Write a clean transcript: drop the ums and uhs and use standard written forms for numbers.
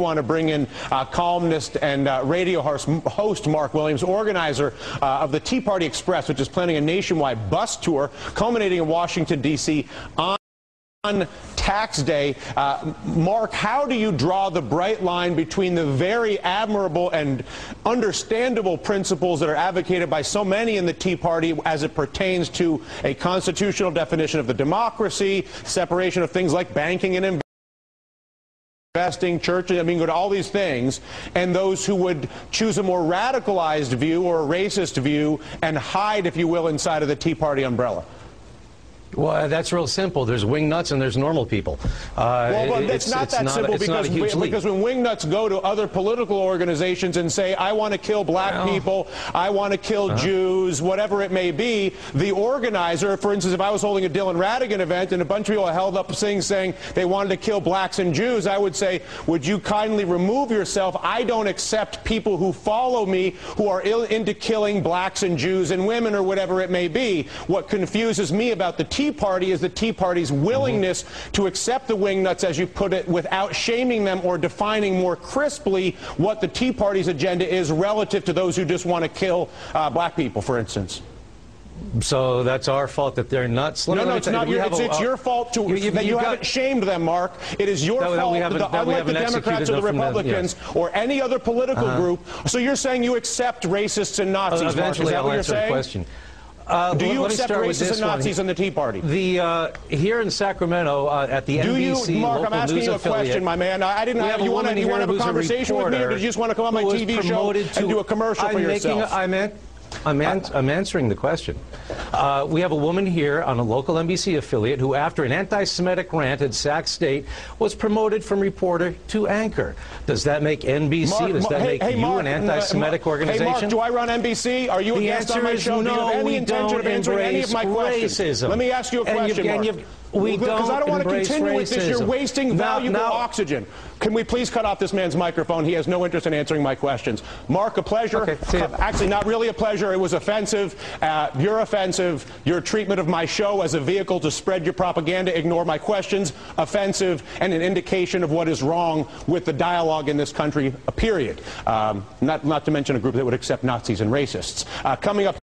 want to bring in columnist and radio host Mark Williams, organizer of the Tea Party Express, which is planning a nationwide bus tour culminating in Washington, D.C. on tax day. Mark, how do you draw the bright line between the very admirable and understandable principles that are advocated by so many in the Tea Party as it pertains to a constitutional definition of the democracy, separation of things like banking and investing, churches, I mean, go to all these things, and those who would choose a more radicalized view or a racist view and hide, if you will, inside of the Tea Party umbrella? Well, that's real simple. There's wingnuts and there's normal people. Well, it's not that simple because when wingnuts go to other political organizations and say, I want to kill black people, I want to kill Jews, whatever it may be, the organizer, for instance, if I was holding a Dylan Rattigan event and a bunch of people held up things saying they wanted to kill blacks and Jews, I would say, would you kindly remove yourself? I don't accept people who follow me who are into killing blacks and Jews and women or whatever it may be. What confuses me about the Tea Party is the Tea Party's willingness to accept the wingnuts, as you put it, without shaming them or defining more crisply what the Tea Party's agenda is relative to those who just want to kill black people, for instance. So that's our fault that they're nuts? No, it's not. It's your fault that you haven't shamed them, Mark. It is your fault that unlike the Democrats or the Republicans or any other political group. So you're saying you accept racists and Nazis, Mark? Is that what you're saying? Question. Do you accept racists and Nazis in the Tea Party? Here in Sacramento, at the MSNBC Mark, I'm asking you a question, my man. You want to have a conversation with me, or do you just want to come on my TV show and do a commercial for yourself? I'm answering the question. We have a woman here on a local NBC affiliate who, after an anti-Semitic rant at Sac State, was promoted from reporter to anchor. Does that make NBC? Does that make you an anti-Semitic organization? Hey, Mark, do I run NBC? Are you a guest on my show? No, do you have any intention of answering any of my questions? Racism. Let me ask you a question, Mark. Because I don't want to continue with this. You're wasting valuable oxygen. Can we please cut off this man's microphone? He has no interest in answering my questions. Mark, a pleasure. Okay, actually, not really a pleasure. It was offensive. You're offensive. Your treatment of my show as a vehicle to spread your propaganda, ignore my questions, offensive, and an indication of what is wrong with the dialogue in this country, period. Not to mention a group that would accept Nazis and racists. Coming up.